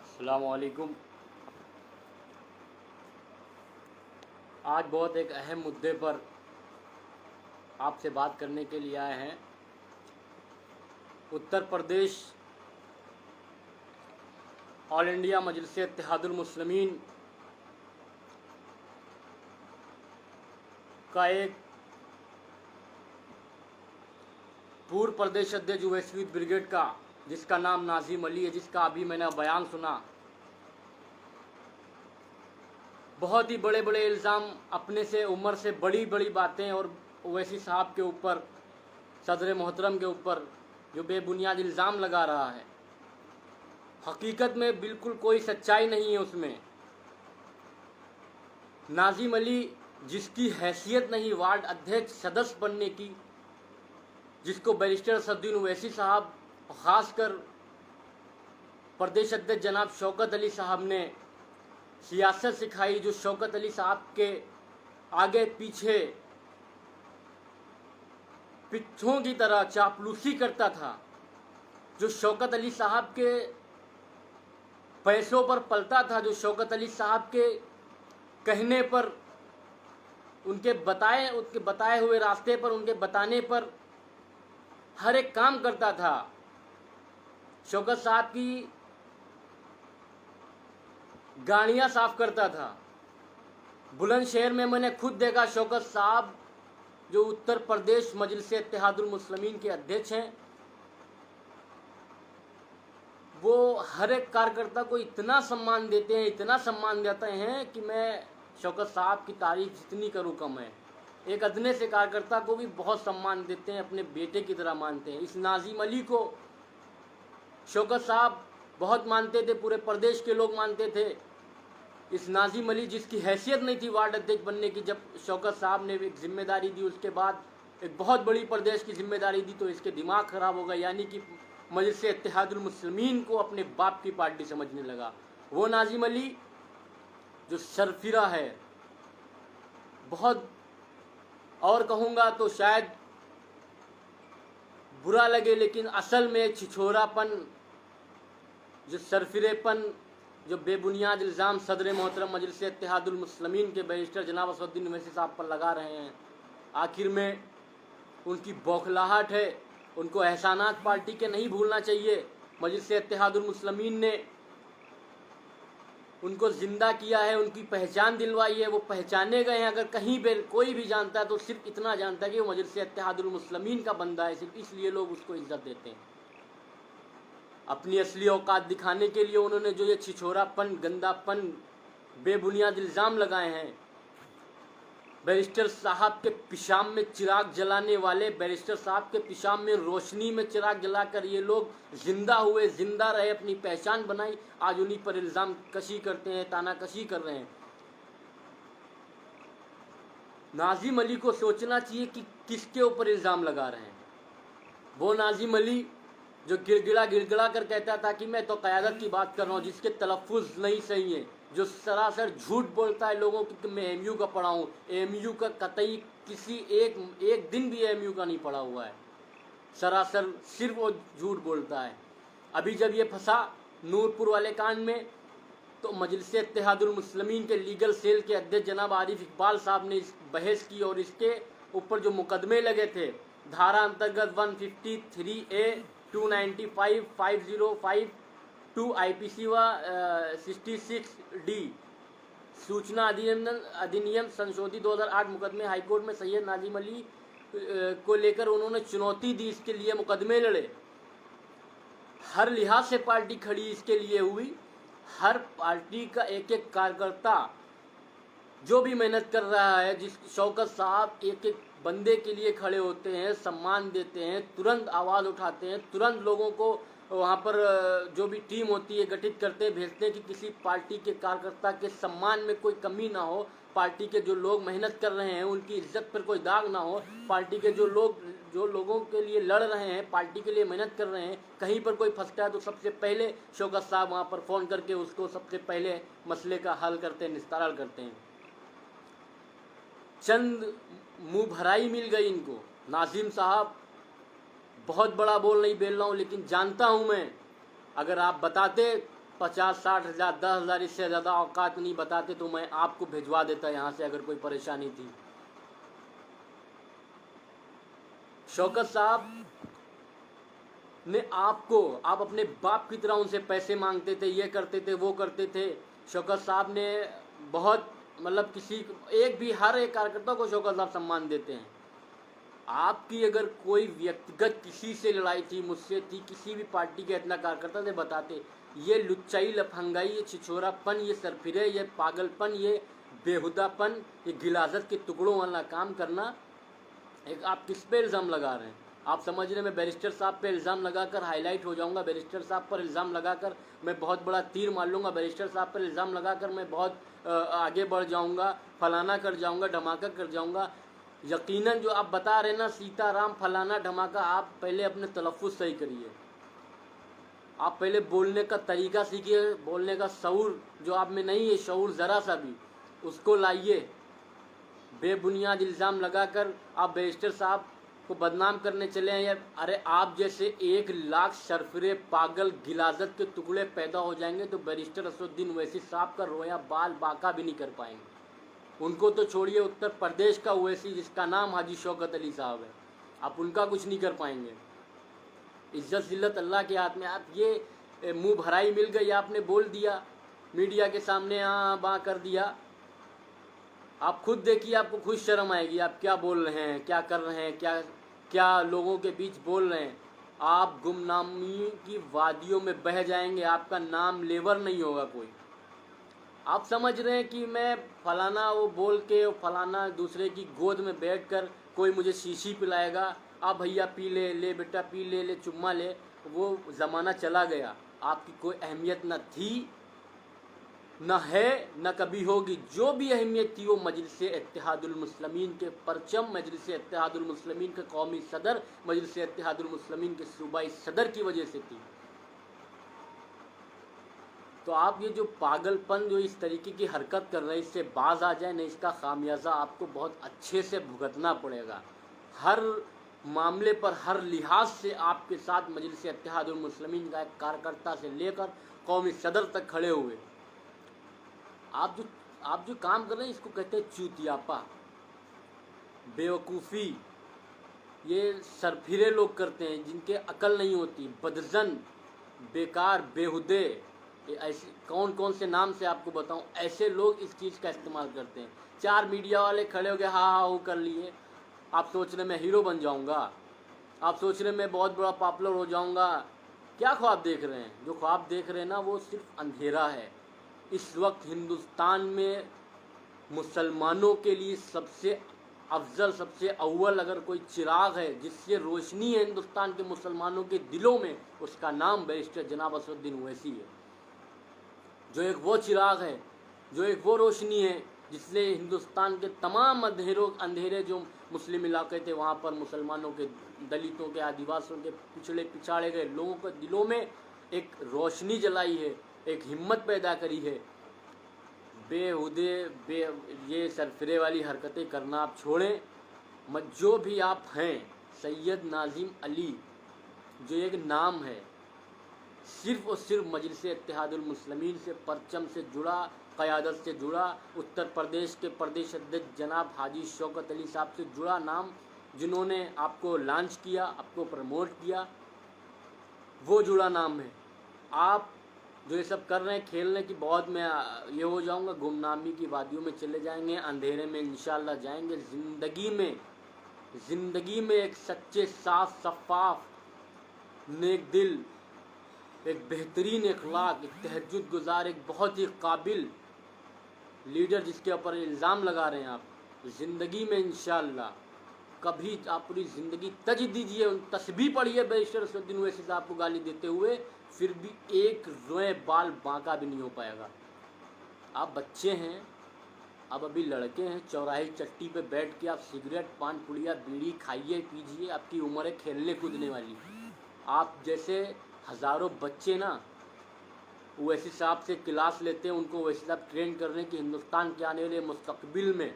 अस्सलाम वालेकुम। आज बहुत एक अहम मुद्दे पर आपसे बात करने के लिए आए हैं। उत्तर प्रदेश ऑल इंडिया मजलिस इत्तेहादुल मुस्लिमीन का एक पूर्व प्रदेश अध्यक्ष वैश्विक ब्रिगेड का, जिसका नाम नाज़िम अली है, जिसका अभी मैंने बयान सुना, बहुत ही बड़े बड़े इल्ज़ाम, अपने से उम्र से बड़ी बड़ी बातें और ओवैसी साहब के ऊपर, सदर मोहतरम के ऊपर जो बेबुनियाद इल्ज़ाम लगा रहा है। हकीकत में बिल्कुल कोई सच्चाई नहीं है उसमें। नाज़िम अली, जिसकी हैसियत नहीं वार्ड अध्यक्ष सदस्य बनने की, जिसको बैरिस्टर असदुद्दीन ओवैसी साहब, ख़ासकर प्रदेश अध्यक्ष जनाब शौकत अली साहब ने सियासत सिखाई, जो शौकत अली साहब के आगे पीछे पिट्ठों की तरह चापलूसी करता था, जो शौकत अली साहब के पैसों पर पलता था, जो शौकत अली साहब के कहने पर, उनके बताए हुए रास्ते पर, उनके बताने पर हर एक काम करता था। शौकत साहब की गाड़ियां साफ करता था। बुलंदशहर में मैंने खुद देखा, शौकत साहब जो उत्तर प्रदेश मजलिस इत्तेहादुल मुस्लिमीन के अध्यक्ष हैं, वो हर एक कार्यकर्ता को इतना सम्मान देते हैं, इतना सम्मान देते हैं कि मैं शौकत साहब की तारीफ जितनी करूँ कम है। एक अदने से कार्यकर्ता को भी बहुत सम्मान देते हैं, अपने बेटे की तरह मानते हैं। इस नाज़िम अली को शौकत साहब बहुत मानते थे, पूरे प्रदेश के लोग मानते थे। इस नाज़िम अली, जिसकी हैसियत नहीं थी वार्ड अध्यक्ष बनने की, जब शौकत साहब ने एक जिम्मेदारी दी, उसके बाद एक बहुत बड़ी प्रदेश की जिम्मेदारी दी, तो इसके दिमाग ख़राब हो गया, यानी कि मजलिस इत्तेहादुल मुस्लिमीन को अपने बाप की पार्टी समझने लगा। वो नाज़िम अली जो सरफिरा है, बहुत, और कहूँगा तो शायद बुरा लगे, लेकिन असल में छिछोरापन, जो सरफिरेपन, जो बेबुनियाद इल्ज़ाम सदर मोहतरम मजलिस इत्तेहादुल मुस्लिमीन के बैरिस्टर जनाब असदुद्दीन ओवैसी साहब पर लगा रहे हैं, आखिर में उनकी बौखलाहट है। उनको एहसानात पार्टी के नहीं भूलना चाहिए। मजलिस इत्तेहादुल मुस्लिमीन ने उनको ज़िंदा किया है, उनकी पहचान दिलवाई है, वो पहचाने गए हैं। अगर कहीं पे कोई भी जानता है तो सिर्फ इतना जानता है कि वो मजलिस इत्तेहादुल मुस्लिमीन का बंदा है, सिर्फ इसलिए लोग उसको इज्जत देते हैं। अपनी असली औकात दिखाने के लिए उन्होंने जो ये छिछोरापन, गंदापन, बेबुनियाद इल्ज़ाम लगाए हैं, बैरिस्टर साहब के पिशाब में चिराग जलाने वाले, बैरिस्टर साहब के पिशाब में रोशनी में चिराग जलाकर ये लोग जिंदा हुए, जिंदा रहे, अपनी पहचान बनाई, आज उन्हीं पर इल्ज़ाम कशी करते हैं, तानाकशी कर रहे हैं। नाज़िम अली को सोचना चाहिए कि किसके ऊपर इल्ज़ाम लगा रहे हैं। वो नाज़िम अली जो गिड़गिड़ा कर कहता था कि मैं तो क़यादत की बात कर रहा हूँ, जिसके तलफ़ुज़ नहीं सही है, जो सरासर झूठ बोलता है लोगों की कि मैं एमयू का पढ़ा हूँ। एमयू का कतई किसी एक दिन भी एमयू का नहीं पढ़ा हुआ है, सरासर सिर्फ वो झूठ बोलता है। अभी जब ये फंसा नूरपुर वाले कांड में, तो मजलिस इत्तेहादुल मुस्लिमीन के लीगल सेल के अध्यक्ष जनाब आरिफ इकबाल साहब ने इस बहस की, और इसके ऊपर जो मुकदमे लगे थे, धारा अंतर्गत 153A, 295, 505, 2 IPC व 66D सूचना अधिनियम संशोधित 2008 मुकदमे हाईकोर्ट में सैयद नाज़िम अली को लेकर उन्होंने चुनौती दी, इसके लिए मुकदमे लड़े। हर लिहाज से पार्टी खड़ी इसके लिए हुई। हर पार्टी का एक एक कार्यकर्ता जो भी मेहनत कर रहा है, जिस शौकत साहब एक एक बंदे के लिए खड़े होते हैं, सम्मान देते हैं, तुरंत आवाज़ उठाते हैं, तुरंत लोगों को वहाँ पर जो भी टीम होती है गठित करते हैं, भेजते हैं कि किसी पार्टी के कार्यकर्ता के सम्मान में कोई कमी ना हो, पार्टी के जो लोग मेहनत कर रहे हैं उनकी इज्जत पर कोई दाग ना हो, पार्टी के जो लोगों के लिए लड़ रहे हैं, पार्टी के लिए मेहनत कर रहे हैं, कहीं पर कोई फंसता है तो सबसे पहले शौकत साहब वहाँ पर फ़ोन करके उसको सबसे पहले मसले का हल करते हैं, निस्तारा करते हैं। चंद मुँह भराई मिल गई इनको। नाज़िम साहब, बहुत बड़ा बोल नहीं बेल रहा हूँ, लेकिन जानता हूँ मैं अगर आप बताते 50-60 हज़ार 10,000 इससे ज़्यादा औकात नहीं बताते तो मैं आपको भिजवा देता यहाँ से अगर कोई परेशानी थी। शौकत साहब ने आपको, आप अपने बाप की तरह उनसे पैसे मांगते थे, ये करते थे वो करते थे। शौकत साहब ने बहुत मतलब किसी एक भी हर एक कार्यकर्ता को शौकत साहब सम्मान देते हैं। आपकी अगर कोई व्यक्तिगत किसी से लड़ाई थी, मुझसे थी, किसी भी पार्टी के इतना कार्यकर्ता से बताते, ये लुच्चाई लफंगाई, ये छिछोरापन, ये सरफिरे, ये पागलपन, ये बेहुदापन, ये गिलाजत के टुकड़ों वाला काम करना, एक आप किस पे इल्ज़ाम लगा रहे हैं? आप समझ रहे हैं मैं बैरिस्टर साहब पे इल्ज़ाम लगाकर हाईलाइट हो जाऊंगा, बैरिस्टर साहब पर इल्ज़ाम लगाकर मैं बहुत बड़ा तीर मार लूँगा, बैरिस्टर साहब पर इल्ज़ाम लगाकर मैं बहुत आगे बढ़ जाऊंगा, फलाना कर जाऊंगा, धमाका कर जाऊंगा। यकीनन जो आप बता रहे हैं ना, सीताराम फलाना धमाका, आप पहले अपने तलफ़ुज़ सही करिए। आप पहले बोलने का तरीका सीखिए, बोलने का शऊर जो आप में नहीं है, शऊर ज़रा सा भी उसको लाइए। बेबुनियाद इल्ज़ाम लगाकर आप बैरिस्टर साहब को बदनाम करने चले हैं यार। अरे आप जैसे 1 लाख सरफिरे पागल गिलाजत के टुकड़े पैदा हो जाएंगे तो बैरिस्टर असदुद्दीन ओवैसी साहब का रोया बाल बाका भी नहीं कर पाएंगे। उनको तो छोड़िए, उत्तर प्रदेश का ओवैसी जिसका नाम हाजी शौकत अली साहब है, आप उनका कुछ नहीं कर पाएंगे। इज्जत जिल्लत अल्लाह के हाथ में। आप ये मुंह भराई मिल गई, आपने बोल दिया मीडिया के सामने, हाँ बाँ कर दिया। आप खुद देखिए, आपको खुद शर्म आएगी आप क्या बोल रहे हैं, क्या कर रहे हैं, क्या क्या लोगों के बीच बोल रहे हैं। आप गुमनामी की वादियों में बह जाएंगे, आपका नाम लेवर नहीं होगा कोई। आप समझ रहे हैं कि मैं फलाना वो बोल के फलाना दूसरे की गोद में बैठकर कोई मुझे शीशी पिलाएगा, आप भैया पी ले, ले बेटा पी ले, ले चुम्मा ले, वो ज़माना चला गया। आपकी कोई अहमियत न थी, न है, न कभी होगी। जो भी अहमियत थी वो मजलिस इत्तेहादुल मुस्लिमीन के परचम, मजलिस इत्तेहादुल मुस्लिमीन के कौमी सदर, मजलिस इत्तेहादुल मुस्लिमीन के सूबाई सदर की वजह से थी। तो आप ये जो पागलपन, जो इस तरीके की हरकत कर रहे हैं, इससे बाज आ जाए, नहीं इसका खामियाजा आपको बहुत अच्छे से भुगतना पड़ेगा। हर मामले पर हर लिहाज से आपके साथ मजलिस इत्तेहादुल मुस्लिमीन का एक कार्यकर्ता से लेकर कौमी सदर तक खड़े हुए। आप जो काम कर रहे हैं इसको कहते हैं चूतियापा, बेवकूफ़ी। ये सरफिरे लोग करते हैं जिनके अकल नहीं होती, बदजन, बेकार, बेहुदे, ऐसे कौन कौन से नाम से आपको बताऊं, ऐसे लोग इस चीज़ का इस्तेमाल करते हैं। 4 मीडिया वाले खड़े हो गए, हाँ हाँ वो कर लिए। आप सोच रहे मैं हीरो बन जाऊंगा, आप सोच रहे मैं बहुत बड़ा पॉपुलर हो जाऊंगा। क्या ख्वाब देख रहे हैं? जो ख्वाब देख रहे हैं ना वो सिर्फ अंधेरा है। इस वक्त हिंदुस्तान में मुसलमानों के लिए सबसे अफजल, सबसे अव्वल अगर कोई चिराग है जिससे रोशनी है हिंदुस्तान के मुसलमानों के दिलों में, उसका नाम बैरिस्टर जनाब असदुद्दीन ओवैसी है। जो एक वो चिराग है, जो एक वो रोशनी है जिसने हिंदुस्तान के तमाम अंधेरे जो मुस्लिम इलाके थे वहाँ पर मुसलमानों के, दलितों के, आदिवासियों के, पिछाड़े गए लोगों के दिलों में एक रोशनी जलाई है, एक हिम्मत पैदा करी है। बेहुदे ये सरफिरे वाली हरकतें करना आप छोड़ें। जो भी आप हैं, सैयद नाज़िम अली जो एक नाम है, सिर्फ़ और सिर्फ मजलिस इत्तेहादुल मुस्लिमीन से परचम से जुड़ा, क़यादत से जुड़ा, उत्तर प्रदेश के प्रदेश अध्यक्ष जनाब हाजी शौकत अली साहब से जुड़ा नाम, जिन्होंने आपको लॉन्च किया, आपको प्रमोट किया, वो जुड़ा नाम है। आप जो ये सब कर रहे हैं, खेलने की बहुत मैं ये हो जाऊंगा, गुमनामी की वादियों में चले जाएंगे, अंधेरे में इंशाल्लाह जाएंगे। ज़िंदगी में एक सच्चे, साफ, शफ़ाफ, नेक दिल, एक बेहतरीन अखलाक, एक तहज्जुद गुजार, एक बहुत ही काबिल लीडर जिसके ऊपर इल्ज़ाम लगा रहे हैं आप, ज़िंदगी में इंशाल्लाह कभी आप पूरी ज़िंदगी तज दीजिए, तस्बीह पढ़िए बैरिस्टर असदुद्दीन ओवैसी साहब को गाली देते हुए, फिर भी एक रोए बाल बांका भी नहीं हो पाएगा। आप बच्चे हैं, आप अभी लड़के हैं, चौराहे चट्टी पे बैठ के आप सिगरेट, पान पुड़िया, बीड़ी खाइए पीजिए, आपकी उम्र है खेलने कूदने वाली। आप जैसे हज़ारों बच्चे ना ओवैसी साहब से क्लास लेते हैं, उनको ओवैसी साहब ट्रेन कर रहे हैं कि हिंदुस्तान के आने वाले मुस्तकबिल में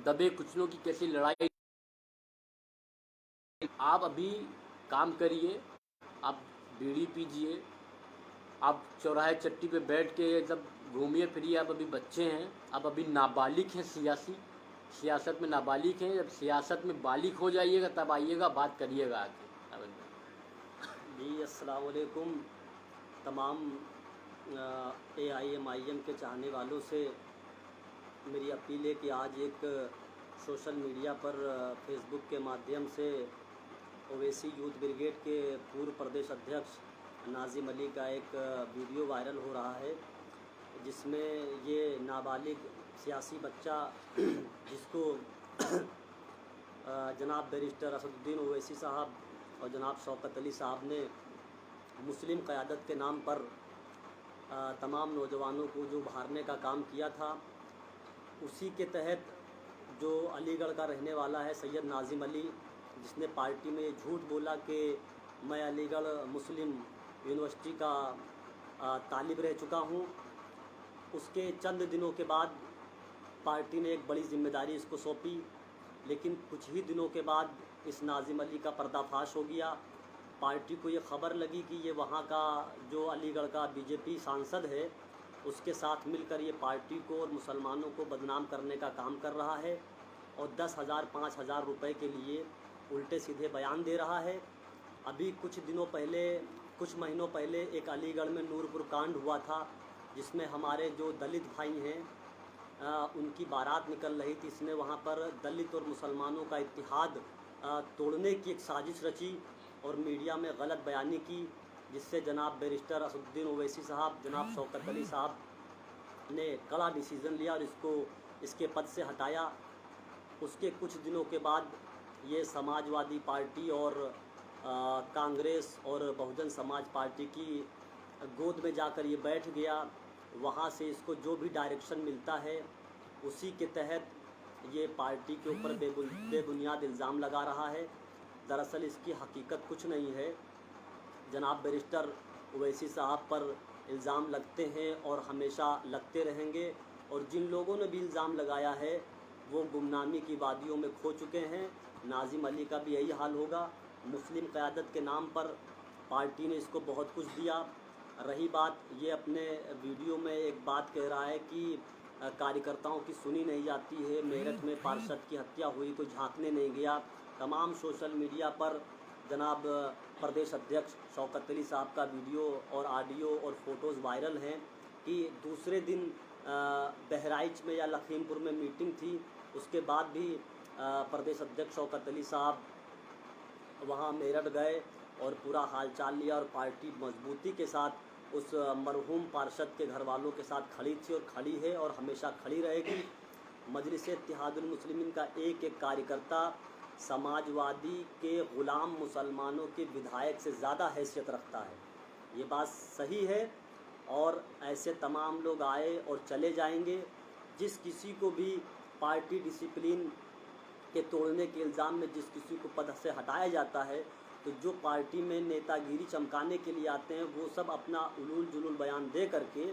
दबे कुचलों की कैसी लड़ाई। आप अभी काम करिए, आप बीड़ी पीजिए, आप चौराहे चट्टी पे बैठ के जब घूमिए फिरिए, आप अभी बच्चे हैं, आप अभी नाबालिग हैं, सियासत में नाबालिग हैं। जब सियासत में बालिग हो जाइएगा तब आइएगा, बात करिएगा आके। जी अस्सलाम वालेकुम। तमाम AIM के चाहने वालों से मेरी अपील है कि आज एक सोशल मीडिया पर फेसबुक के माध्यम से ओवैसी यूथ ब्रिगेड के पूर्व प्रदेश अध्यक्ष नाजिम अली का एक वीडियो वायरल हो रहा है, जिसमें ये नाबालिग सियासी बच्चा जिसको जनाब बैरिस्टर असदुद्दीन ओवैसी साहब और जनाब शौकत अली साहब ने मुस्लिम क़यादत के नाम पर तमाम नौजवानों को जो भारने का काम किया था, उसी के तहत जो अलीगढ़ का रहने वाला है सैयद नाजिम अली, जिसने पार्टी में झूठ बोला कि मैं अलीगढ़ मुस्लिम यूनिवर्सिटी का तालिब रह चुका हूँ, उसके चंद दिनों के बाद पार्टी ने एक बड़ी जिम्मेदारी इसको सौंपी। लेकिन कुछ ही दिनों के बाद इस नाजिम अली का पर्दाफाश हो गया। पार्टी को ये खबर लगी कि ये वहाँ का जो अलीगढ़ का बीजेपी सांसद है, उसके साथ मिलकर ये पार्टी को और मुसलमानों को बदनाम करने का काम कर रहा है और 10,000 5,000 रुपये के लिए उल्टे सीधे बयान दे रहा है। अभी कुछ महीनों पहले एक अलीगढ़ में नूरपुर कांड हुआ था, जिसमें हमारे जो दलित भाई हैं उनकी बारात निकल रही थी। इसने वहाँ पर दलित और मुसलमानों का इत्तेहाद तोड़ने की एक साजिश रची और मीडिया में गलत बयानी की, जिससे जनाब बैरिस्टर असदुद्दीन ओवैसी साहब, जनाब शौकत अली साहब ने कड़ा डिसीज़न लिया और इसके पद से हटाया। उसके कुछ दिनों के बाद ये समाजवादी पार्टी और कांग्रेस और बहुजन समाज पार्टी की गोद में जाकर ये बैठ गया। वहाँ से इसको जो भी डायरेक्शन मिलता है उसी के तहत ये पार्टी के ऊपर बेबुनियाद इल्ज़ाम लगा रहा है। दरअसल इसकी हकीकत कुछ नहीं है। जनाब बैरिस्टर ओवैसी साहब पर इल्ज़ाम लगते हैं और हमेशा लगते रहेंगे, और जिन लोगों ने भी इल्ज़ाम लगाया है वो गुमनामी की वादियों में खो चुके हैं। नाजिम अली का भी यही हाल होगा। मुस्लिम क़यादत के नाम पर पार्टी ने इसको बहुत कुछ दिया। रही बात, ये अपने वीडियो में एक बात कह रहा है कि कार्यकर्ताओं की सुनी नहीं जाती है, मेरठ में पार्षद की हत्या हुई, कोई झांकने नहीं गया। तमाम सोशल मीडिया पर जनाब प्रदेश अध्यक्ष शौकत अली साहब का वीडियो और ऑडियो और फ़ोटोज़ वायरल हैं कि दूसरे दिन बहराइच में या लखीमपुर में मीटिंग थी, उसके बाद भी प्रदेश अध्यक्ष शौकत अली साहब वहाँ मेरठ गए और पूरा हालचाल लिया, और पार्टी मजबूती के साथ उस मरहूम पार्षद के घर वालों के साथ खड़ी थी और खड़ी है और हमेशा खड़ी रहेगी। मजलिस इत्तेहादुल मुस्लिमीन का एक एक कार्यकर्ता समाजवादी के ग़ुलाम मुसलमानों के विधायक से ज़्यादा हैसियत रखता है। ये बात सही है, और ऐसे तमाम लोग आए और चले जाएंगे। जिस किसी को भी पार्टी डिसिप्लिन के तोड़ने के इल्ज़ाम में जिस किसी को पद से हटाया जाता है, तो जो पार्टी में नेतागिरी चमकाने के लिए आते हैं वो सब अपना उलूल जुलूल बयान दे करके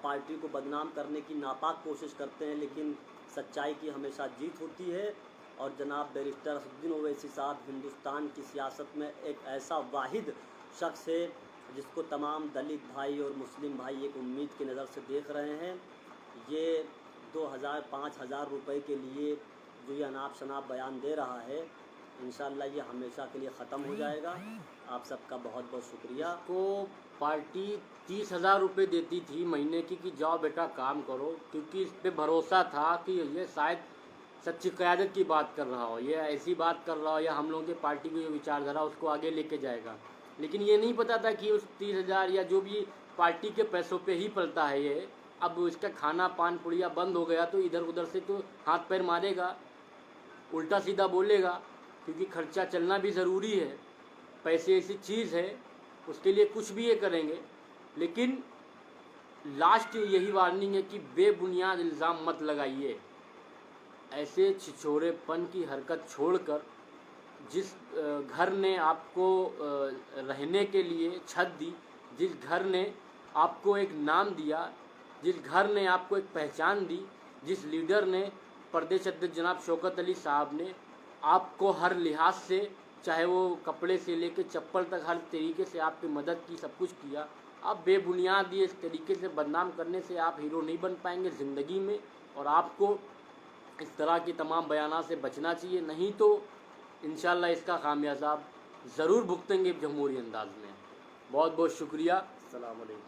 पार्टी को बदनाम करने की नापाक कोशिश करते हैं। लेकिन सच्चाई की हमेशा जीत होती है, और जनाब बैरिस्टर असदुद्दीन ओवैसी साहब हिंदुस्तान की सियासत में एक ऐसा वाहिद शख्स है जिसको तमाम दलित भाई और मुस्लिम भाई एक उम्मीद की नज़र से देख रहे हैं। ये 2,000 5,000 रुपये के लिए जो ये अनाप शनाप बयान दे रहा है, इंशाअल्लाह ये हमेशा के लिए ख़त्म हो जाएगा। आप सबका बहुत बहुत शुक्रिया। को पार्टी 30,000 रुपये देती थी महीने की कि जाओ बेटा काम करो, क्योंकि इस पे भरोसा था कि ये शायद सच्ची क़यादत की बात कर रहा हो, ये ऐसी बात कर रहा हो, या हम लोगों की पार्टी की जो विचारधारा उसको आगे लेके जाएगा। लेकिन ये नहीं पता था कि उस 30,000 या जो भी पार्टी के पैसों पे ही पलता है ये। अब इसका खाना पान पुड़िया बंद हो गया तो इधर उधर से तो हाथ पैर मारेगा, उल्टा सीधा बोलेगा, क्योंकि खर्चा चलना भी ज़रूरी है। पैसे ऐसी चीज़ है, उसके लिए कुछ भी ये करेंगे। लेकिन लास्ट यही वार्निंग है कि बेबुनियाद इल्ज़ाम मत लगाइए। ऐसे छिछोरेपन की हरकत छोड़कर जिस घर ने आपको रहने के लिए छत दी, जिस घर ने आपको एक नाम दिया, जिस घर ने आपको एक पहचान दी, जिस लीडर ने, प्रदेश अध्यक्ष जनाब शौकत अली साहब ने आपको हर लिहाज से, चाहे वो कपड़े से लेकर चप्पल तक, हर तरीके से आपकी मदद की, सब कुछ किया, आप बेबुनियाद ये इस तरीके से बदनाम करने से आप हीरो नहीं बन पाएंगे ज़िंदगी में, और आपको इस तरह की तमाम बयानात से बचना चाहिए, नहीं तो इंशाल्लाह इसका खामियाजा ज़रूर भुगतेंगे जमहूरी अंदाज में। बहुत बहुत शुक्रिया। अस्सलाम वालेकुम।